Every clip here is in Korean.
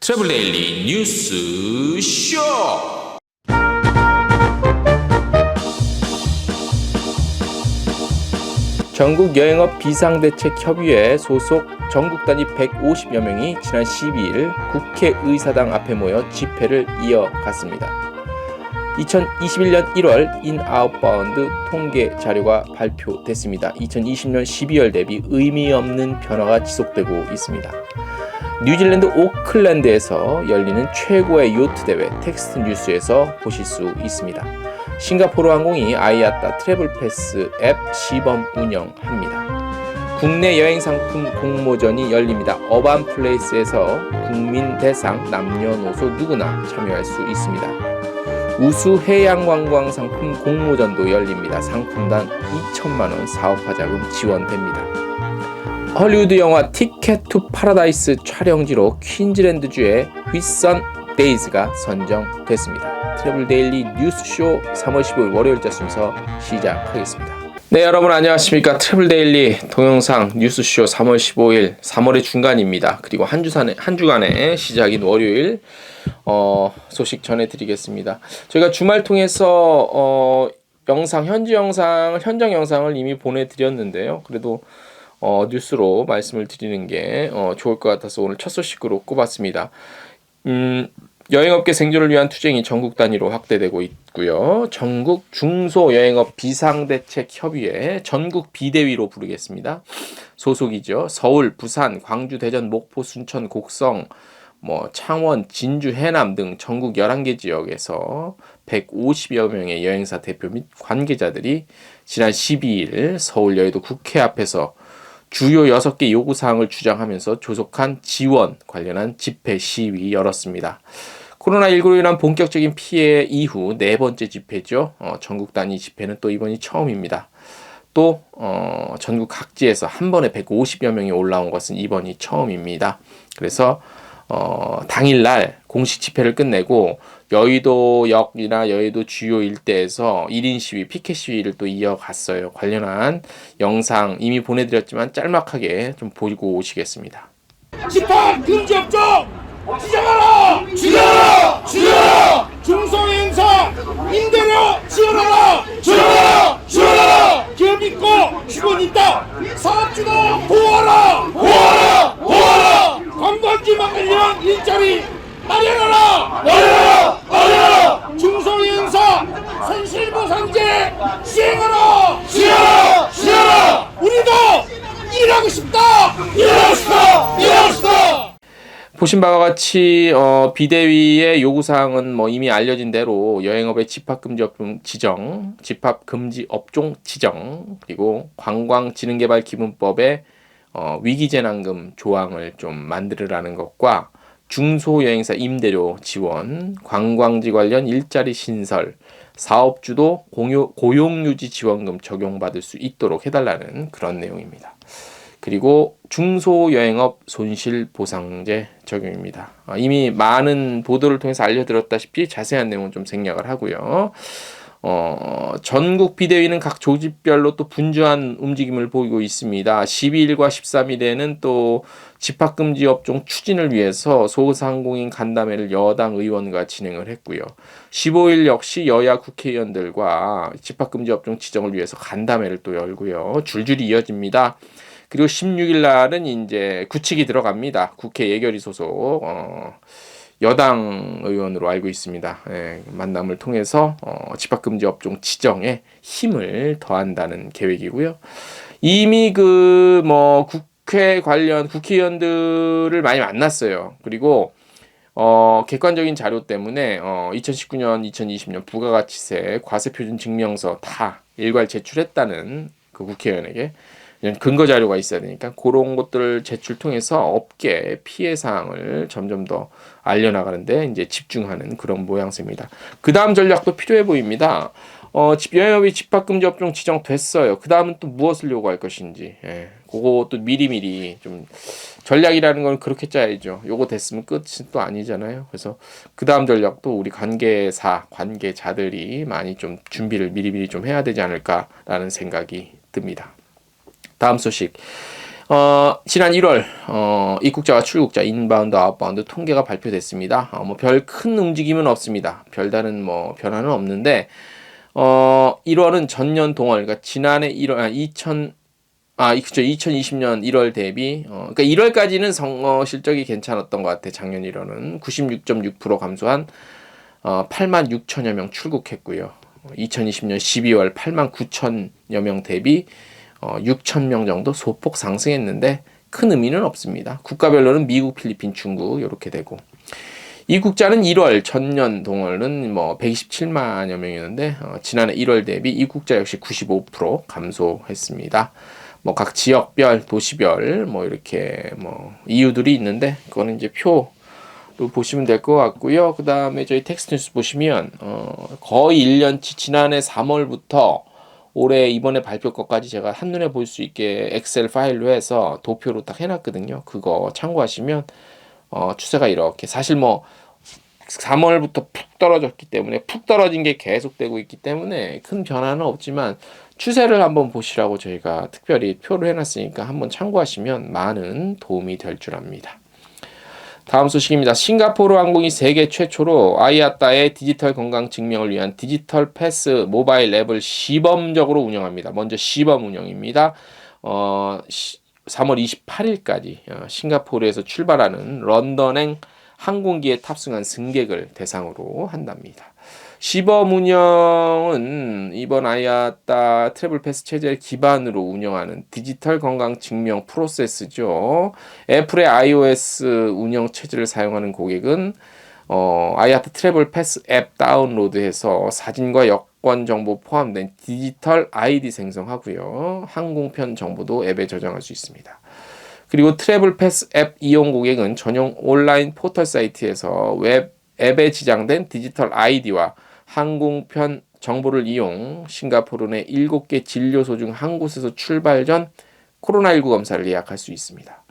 트래블 데일리 뉴스 쇼. 전국 여행업 비상대책협의회 소속 전국 단위 150여 명이 지난 12일 국회의사당 앞에 모여 집회를 이어갔습니다. 2021년 1월 인아웃바운드 통계 자료가 발표됐습니다. 2020년 12월 대비 의미 없는 변화가 지속되고 있습니다. 뉴질랜드 오클랜드에서 열리는 최고의 요트 대회 텍스트 뉴스에서 보실 수 있습니다. 싱가포르 항공이 아이아따 트래블 패스 앱 시범 운영합니다. 국내 여행 상품 공모전이 열립니다. 어반 플레이스에서 국민 대상 남녀노소 누구나 참여할 수 있습니다. 우수 해양 관광 상품 공모전도 열립니다. 상품단 2천만 원 사업화 자금 지원됩니다. 헐리우드 영화 티켓 투 파라다이스 촬영지로 퀸즐랜드주의 휘선 데이즈가 선정됐습니다. 트래블 데일리 뉴스쇼 3월 15일 월요일자 순서 시작하겠습니다. 네, 여러분 안녕하십니까. 트래블 데일리 동영상 뉴스쇼 3월 15일 3월의 중간입니다. 그리고 한 주간의 시작인 월요일 소식 전해드리겠습니다. 저희가 주말 통해서 현장 영상을 이미 보내드렸는데요. 그래도 뉴스로 말씀을 드리는 게 좋을 것 같아서 오늘 첫 소식으로 꼽았습니다. 여행업계 생존을 위한 투쟁이 전국 단위로 확대되고 있고요. 전국 중소여행업 비상대책협의회 전국 비대위로 부르겠습니다. 소속이죠. 서울, 부산, 광주, 대전, 목포, 순천, 곡성, 창원, 진주, 해남 등 전국 11개 지역에서 150여 명의 여행사 대표 및 관계자들이 지난 12일 서울 여의도 국회 앞에서 주요 6개 요구사항을 주장하면서 조속한 지원 관련한 집회 시위 열었습니다. 코로나19로 인한 본격적인 피해 이후 네 번째 집회죠. 전국 단위 집회는 또 이번이 처음입니다. 또 전국 각지에서 한 번에 150여 명이 올라온 것은 이번이 처음입니다. 그래서 당일날 공식 집회를 끝내고 여의도역이나 여의도 주요 일대에서 1인 시위, 피켓 시위를 또 이어갔어요. 관련한 영상 이미 보내드렸지만 짤막하게 좀 보고 오시겠습니다. 집합 금지 업종 지정하라! 지정하라! 지정하라! 중소행사 임대료 지원하라! 지원하라! 지원하라! 기업 있고 직원 있다! 사업주도 보호하라! 보호하라! 보호하라! 관광지 막으려는 일자리 마련하라! 마련하라! 마련하라! 중소행사 손실보상제 시행하라! 시행하라! 시행하라! 우리도 일하고 싶다! 일하고 싶다! 일하고 싶다! 보신 바와 같이 비대위의 요구사항은 이미 알려진 대로 여행업의 집합금지 업종 지정, 그리고 관광진흥개발기본법에 위기재난금 조항을 좀 만들으라는 것과 중소여행사 임대료 지원, 관광지 관련 일자리 신설, 사업주도 고용유지 지원금 적용받을 수 있도록 해달라는 그런 내용입니다. 그리고 중소여행업 손실보상제 적용입니다. 이미 많은 보도를 통해서 알려드렸다시피 자세한 내용은 좀 생략을 하고요. 전국 비대위는 각 조직별로 또 분주한 움직임을 보이고 있습니다. 12일과 13일에는 또 집합금지 업종 추진을 위해서 소상공인 간담회를 여당 의원과 진행을 했고요. 15일 역시 여야 국회의원들과 집합금지 업종 지정을 위해서 간담회를 또 열고요. 줄줄이 이어집니다. 그리고 16일 날은 이제 구칙이 들어갑니다. 국회 예결위 소속 여당 의원으로 알고 있습니다. 만남을 통해서 집합금지 업종 지정에 힘을 더한다는 계획이고요. 이미 국회 관련 국회의원들을 많이 만났어요. 그리고 객관적인 자료 때문에 2019년, 2020년 부가가치세, 과세표준 증명서 다 일괄 제출했다는 그 국회의원에게 근거 자료가 있어야 되니까 그런 것들을 제출 통해서 업계 피해 사항을 점점 더 알려나가는데 이제 집중하는 그런 모양새입니다. 그 다음 전략도 필요해 보입니다. 여행업이 집합금지 업종 지정됐어요. 그 다음은 또 무엇을 요구할 것인지, 그것도 미리미리 좀 전략이라는 건 그렇게 짜야죠. 요거 됐으면 끝이 또 아니잖아요. 그래서 그 다음 전략도 우리 관계자들이 많이 좀 준비를 미리미리 좀 해야 되지 않을까라는 생각이 듭니다. 다음 소식. 지난 1월 입국자와 출국자 인바운드 아웃바운드 통계가 발표됐습니다. 뭐 별 큰 움직임은 없습니다. 별다른 뭐 변화는 없는데 1월은 전년 동월, 그러니까 지난해 1월 2020년 1월 대비 그러니까 1월까지는 실적이 괜찮았던 것 같아. 작년 1월은 96.6% 감소한 8만 6천여 명 출국했고요. 2020년 12월 8만 9천여 명 대비 6천 명 정도 소폭 상승했는데 큰 의미는 없습니다. 국가별로는 미국, 필리핀, 중국 이렇게 되고 입국자는 1월 전년 동월은 뭐 127만여 명이었는데 지난해 1월 대비 입국자 역시 95% 감소했습니다. 뭐 각 지역별, 도시별 뭐 이렇게 뭐 이유들이 있는데 그거는 이제 표로 보시면 될 것 같고요. 그 다음에 저희 텍스트 뉴스 보시면 거의 1년치 지난해 3월부터 올해 이번에 발표 것까지 제가 한눈에 볼 수 있게 엑셀 파일로 해서 도표로 딱 해놨거든요. 그거 참고하시면 추세가 이렇게 사실 뭐 3월부터 푹 떨어졌기 때문에 푹 떨어진 게 계속되고 있기 때문에 큰 변화는 없지만 추세를 한번 보시라고 저희가 특별히 표를 해놨으니까 한번 참고하시면 많은 도움이 될 줄 압니다. 다음 소식입니다. 싱가포르 항공이 세계 최초로 아이아따의 디지털 건강 증명을 위한 디지털 패스 모바일 앱을 시범적으로 운영합니다. 먼저 시범 운영입니다. 3월 28일까지 싱가포르에서 출발하는 런던행 항공기에 탑승한 승객을 대상으로 한답니다. 시범 운영은 이번 아이아따 트래블 패스 체제를 기반으로 운영하는 디지털 건강 증명 프로세스죠. 애플의 iOS 운영 체제를 사용하는 고객은 아이아따 트래블 패스 앱 다운로드해서 사진과 여권 정보 포함된 디지털 아이디 생성하고요. 항공편 정보도 앱에 저장할 수 있습니다. 그리고 트래블 패스 앱 이용 고객은 전용 온라인 포털 사이트에서 앱에 지정된 디지털 아이디와 항공편 정보를 이용 싱가포르 내 7개 진료소 중 한 곳에서 출발 전 코로나19 검사를 예약할 수 있습니다.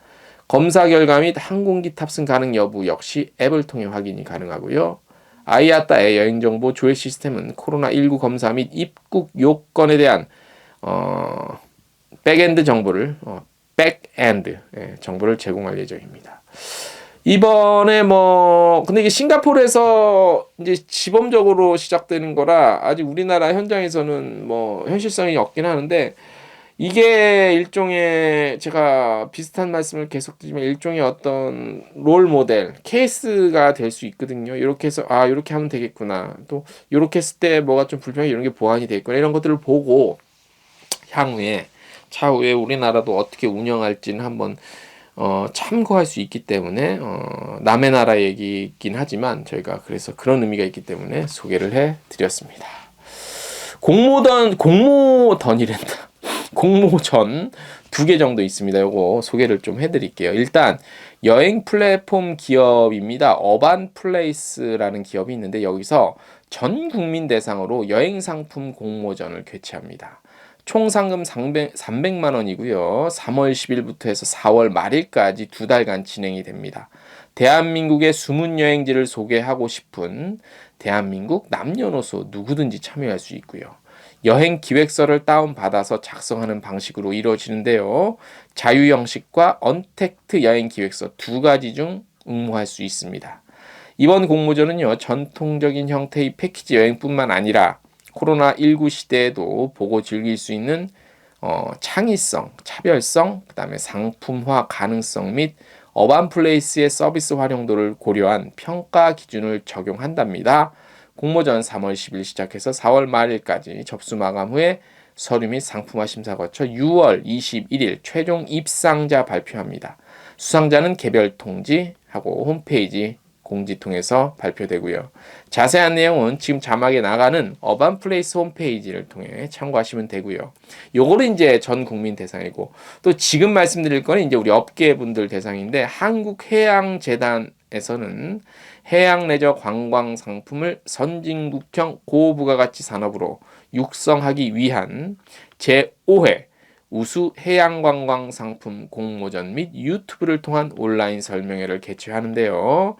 검사 결과 및 항공기 탑승 가능 여부 역시 앱을 통해 확인이 가능하고요. 아이아따의 여행정보 조회 시스템은 코로나19 검사 및 입국 요건에 대한 백엔드 정보를 제공할 예정입니다. 이번에 근데 이게 싱가포르에서 이제 시범적으로 시작되는 거라 아직 우리나라 현장에서는 현실성이 없긴 하는데 이게 일종의 제가 비슷한 말씀을 계속 드리지만 일종의 어떤 롤 모델 케이스가 될 수 있거든요. 이렇게 해서 이렇게 하면 되겠구나. 또 이렇게 했을 때 뭐가 좀 불편하게 이런 게 보완이 되겠구나. 이런 것들을 보고 차후에 우리나라도 어떻게 운영할지는 한번 참고할 수 있기 때문에 남의 나라 얘기이긴 하지만 저희가 그래서 그런 의미가 있기 때문에 소개를 해드렸습니다. 공모전 2개 정도 있습니다. 요거 소개를 좀 해드릴게요. 일단 여행 플랫폼 기업입니다. 어반플레이스라는 기업이 있는데 여기서 전 국민 대상으로 여행 상품 공모전을 개최합니다. 총 상금 300만 원이고요. 3월 10일부터 해서 4월 말일까지 2달간 진행이 됩니다. 대한민국의 숨은 여행지를 소개하고 싶은 대한민국 남녀노소 누구든지 참여할 수 있고요. 여행 기획서를 다운받아서 작성하는 방식으로 이루어지는데요. 자유 형식과 언택트 여행 기획서 2가지 중 응모할 수 있습니다. 이번 공모전은요. 전통적인 형태의 패키지 여행뿐만 아니라 코로나19 시대에도 보고 즐길 수 있는 창의성, 차별성, 그 다음에 상품화 가능성 및 어반플레이스의 서비스 활용도를 고려한 평가 기준을 적용한답니다. 공모전 3월 10일 시작해서 4월 말일까지 접수 마감 후에 서류 및 상품화 심사 거쳐 6월 21일 최종 입상자 발표합니다. 수상자는 개별 통지하고 홈페이지 공지 통해서 발표되고요. 자세한 내용은 지금 자막에 나가는 어반플레이스 홈페이지를 통해 참고하시면 되고요. 요거는 이제 전 국민 대상이고 또 지금 말씀드릴 거는 이제 우리 업계분들 대상인데 한국해양재단에서는 해양 레저 관광 상품을 선진국형 고부가가치 산업으로 육성하기 위한 제5회 우수 해양관광 상품 공모전 및 유튜브를 통한 온라인 설명회를 개최하는데요.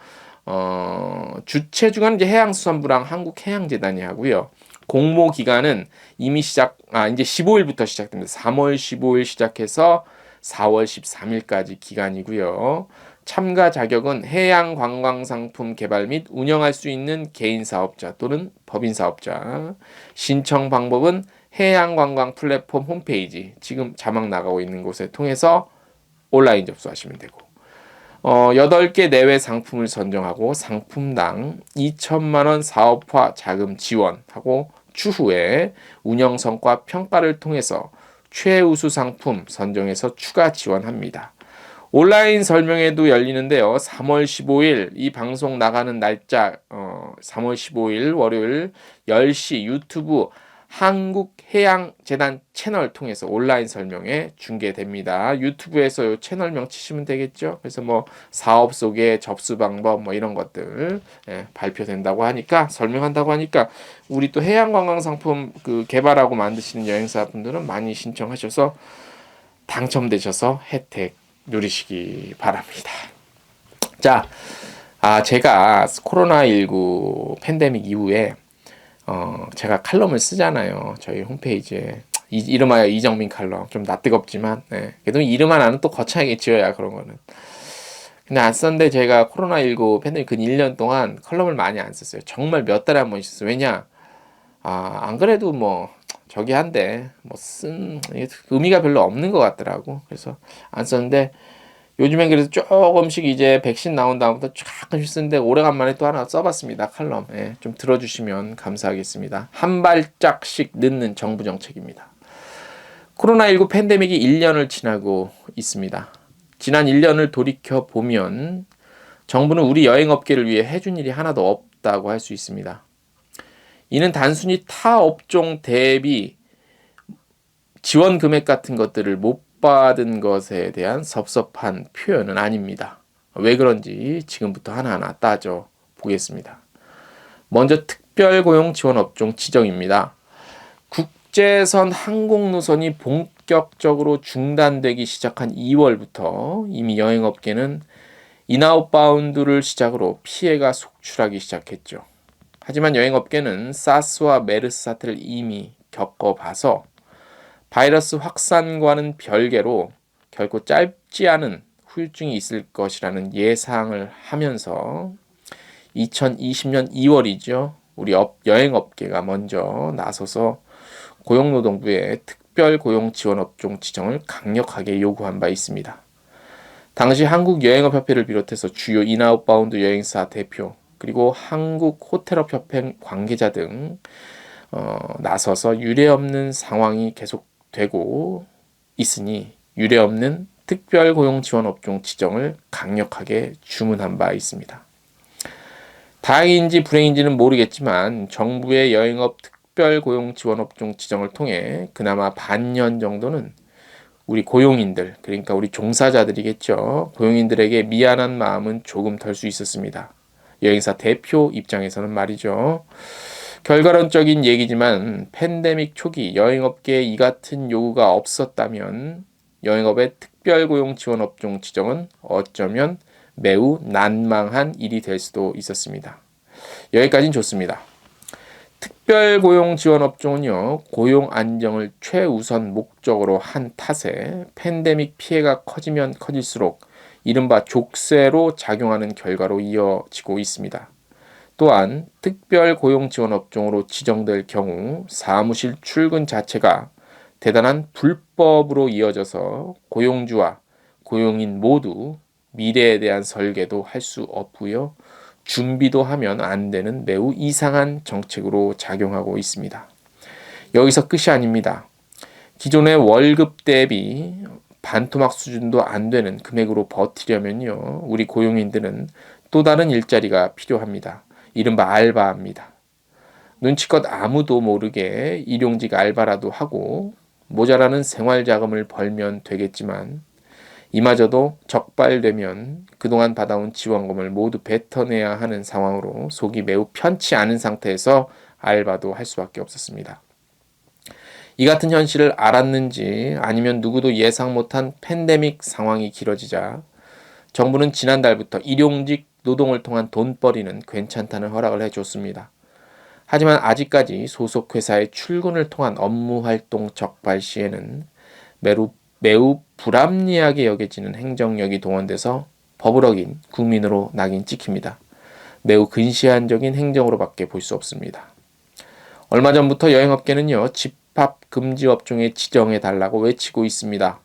주최 주관은 이제 해양수산부랑 한국해양재단이 하고요. 공모 기간은 이미 이제 15일부터 시작됩니다. 3월 15일 시작해서 4월 13일까지 기간이고요. 참가 자격은 해양관광상품 개발 및 운영할 수 있는 개인사업자 또는 법인사업자. 신청 방법은 해양관광 플랫폼 홈페이지, 지금 자막 나가고 있는 곳에 통해서 온라인 접수하시면 되고, 8개 내외 상품을 선정하고 상품당 2천만 원 사업화 자금 지원하고 추후에 운영 성과 평가를 통해서 최우수 상품 선정해서 추가 지원합니다. 온라인 설명회도 열리는데요. 3월 15일 이 방송 나가는 날짜 3월 15일 월요일 10시 유튜브 한국해양재단 채널 통해서 온라인 설명회 중계됩니다. 유튜브에서 요 채널명 치시면 되겠죠. 그래서 뭐 사업 소개, 접수 방법 뭐 이런 것들 발표된다고 하니까, 설명한다고 하니까 우리 또 해양관광상품 그 개발하고 만드시는 여행사분들은 많이 신청하셔서 당첨되셔서 혜택 누리시기 바랍니다. 자, 제가 코로나19 팬데믹 이후에 제가 칼럼을 쓰잖아요. 저희 홈페이지에. 이름하여 이정민 칼럼. 좀 낯뜨겁지만, 그래도 이름 하나는 또 거창하게 지어야 그런 거는. 근데 안 썼는데 제가 코로나19 팬데믹 근 1년 동안 칼럼을 많이 안 썼어요. 정말 몇 달에 한 번씩 썼어요. 왜냐? 안 그래도 뭐, 저기 한데, 뭐 쓴, 의미가 별로 없는 것 같더라고. 그래서 안 썼는데, 요즘엔 그래서 조금씩 이제 백신 나온 다음부터 조금씩 쓰는데 오래간만에 또 하나 써봤습니다. 칼럼. 좀 들어주시면 감사하겠습니다. 한 발짝씩 늦는 정부 정책입니다. 코로나19 팬데믹이 1년을 지나고 있습니다. 지난 1년을 돌이켜보면 정부는 우리 여행업계를 위해 해준 일이 하나도 없다고 할 수 있습니다. 이는 단순히 타 업종 대비 지원 금액 같은 것들을 못 받은 것에 대한 섭섭한 표현은 아닙니다. 왜 그런지 지금부터 하나하나 따져 보겠습니다. 먼저 특별고용 지원 업종 지정입니다. 국제선 항공 노선이 본격적으로 중단되기 시작한 2월부터 이미 여행업계는 인아웃바운드를 시작으로 피해가 속출하기 시작했죠. 하지만 여행업계는 사스와 메르스 사태를 이미 겪어봐서 바이러스 확산과는 별개로 결코 짧지 않은 후유증이 있을 것이라는 예상을 하면서 2020년 2월이죠. 우리 여행업계가 먼저 나서서 고용노동부에 특별고용지원업종 지정을 강력하게 요구한 바 있습니다. 당시 한국여행업협회를 비롯해서 주요 인아웃바운드 여행사 대표 그리고 한국호텔업협회 관계자 등 나서서 유례없는 상황이 계속되고 있으니 유례없는 특별고용지원업종 지정을 강력하게 주문한 바 있습니다. 다행인지 불행인지는 모르겠지만 정부의 여행업 특별고용지원업종 지정을 통해 그나마 반년 정도는 우리 고용인들, 그러니까 우리 종사자들이겠죠. 고용인들에게 미안한 마음은 조금 덜 수 있었습니다. 여행사 대표 입장에서는 말이죠. 결과론적인 얘기지만 팬데믹 초기 여행업계에 이 같은 요구가 없었다면 여행업의 특별고용지원업종 지정은 어쩌면 매우 난망한 일이 될 수도 있었습니다. 여기까지는 좋습니다. 특별고용지원업종은요, 고용 안정을 최우선 목적으로 한 탓에 팬데믹 피해가 커지면 커질수록 이른바 족쇄로 작용하는 결과로 이어지고 있습니다. 또한 특별고용지원업종으로 지정될 경우 사무실 출근 자체가 대단한 불법으로 이어져서 고용주와 고용인 모두 미래에 대한 설계도 할 수 없고요. 준비도 하면 안 되는 매우 이상한 정책으로 작용하고 있습니다. 여기서 끝이 아닙니다. 기존의 월급 대비 반토막 수준도 안 되는 금액으로 버티려면요. 우리 고용인들은 또 다른 일자리가 필요합니다. 이른바 알바입니다. 눈치껏 아무도 모르게 일용직 알바라도 하고 모자라는 생활자금을 벌면 되겠지만 이마저도 적발되면 그동안 받아온 지원금을 모두 뱉어내야 하는 상황으로 속이 매우 편치 않은 상태에서 알바도 할 수밖에 없었습니다. 이 같은 현실을 알았는지 아니면 누구도 예상 못한 팬데믹 상황이 길어지자 정부는 지난달부터 일용직 노동을 통한 돈벌이는 괜찮다는 허락을 해줬습니다. 하지만 아직까지 소속 회사의 출근을 통한 업무 활동 적발 시에는 매우 불합리하게 여겨지는 행정력이 동원돼서 법을 어긴 국민으로 낙인 찍힙니다. 매우 근시안적인 행정으로밖에 볼 수 없습니다. 얼마 전부터 여행업계는요, 집합금지업종에 지정해달라고 외치고 있습니다.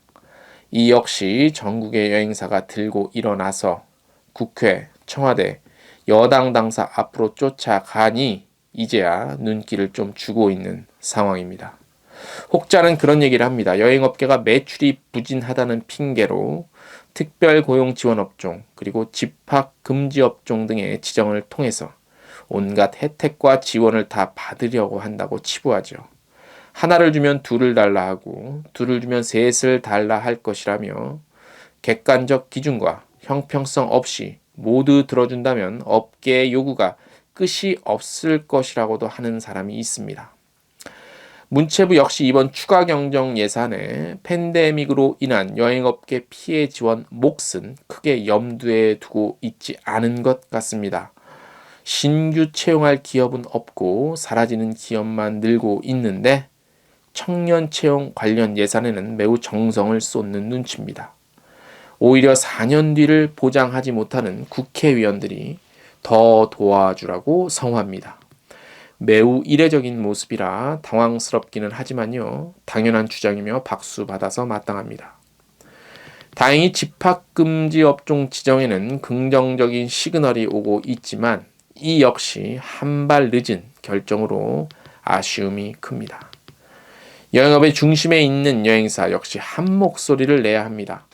이 역시 전국의 여행사가 들고 일어나서 국회, 청와대, 여당 당사 앞으로 쫓아가니 이제야 눈길을 좀 주고 있는 상황입니다. 혹자는 그런 얘기를 합니다. 여행업계가 매출이 부진하다는 핑계로 특별고용지원업종 그리고 집합금지업종 등의 지정을 통해서 온갖 혜택과 지원을 다 받으려고 한다고 치부하죠. 하나를 주면 둘을 달라 하고 둘을 주면 셋을 달라 할 것이라며 객관적 기준과 형평성 없이 모두 들어준다면 업계의 요구가 끝이 없을 것이라고도 하는 사람이 있습니다. 문체부 역시 이번 추가 경정 예산에 팬데믹으로 인한 여행업계 피해 지원 몫은 크게 염두에 두고 있지 않은 것 같습니다. 신규 채용할 기업은 없고 사라지는 기업만 늘고 있는데 청년 채용 관련 예산에는 매우 정성을 쏟는 눈치입니다. 오히려 4년 뒤를 보장하지 못하는 국회의원들이 더 도와주라고 성화합니다. 매우 이례적인 모습이라 당황스럽기는 하지만요. 당연한 주장이며 박수 받아서 마땅합니다. 다행히 집합금지 업종 지정에는 긍정적인 시그널이 오고 있지만 이 역시 한 발 늦은 결정으로 아쉬움이 큽니다. 여행업의 중심에 있는 여행사 역시 한 목소리를 내야 합니다.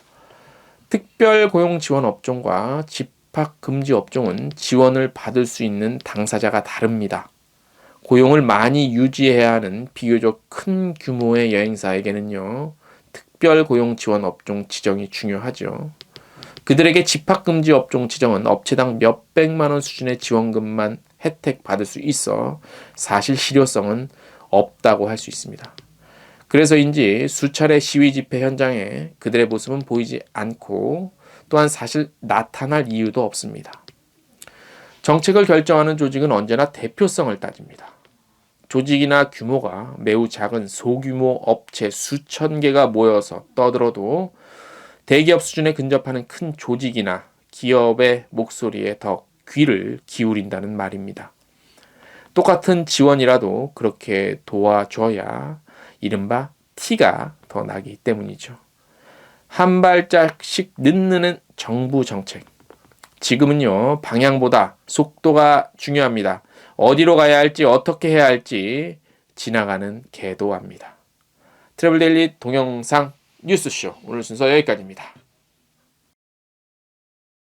특별고용지원 업종과 집합금지 업종은 지원을 받을 수 있는 당사자가 다릅니다. 고용을 많이 유지해야 하는 비교적 큰 규모의 여행사에게는요, 특별고용지원 업종 지정이 중요하죠. 그들에게 집합금지 업종 지정은 업체당 몇백만 원 수준의 지원금만 혜택 받을 수 있어 사실 실효성은 없다고 할 수 있습니다. 그래서인지 수차례 시위 집회 현장에 그들의 모습은 보이지 않고 또한 사실 나타날 이유도 없습니다. 정책을 결정하는 조직은 언제나 대표성을 따집니다. 조직이나 규모가 매우 작은 소규모 업체 수천 개가 모여서 떠들어도 대기업 수준에 근접하는 큰 조직이나 기업의 목소리에 더 귀를 기울인다는 말입니다. 똑같은 지원이라도 그렇게 도와줘야 이른바 티가 더 나기 때문이죠. 한 발짝씩 늦는 정부 정책. 지금은요, 방향보다 속도가 중요합니다. 어디로 가야 할지 어떻게 해야 할지 지나가는 개도 합니다. 트래블데일리 동영상 뉴스쇼 오늘 순서 여기까지입니다.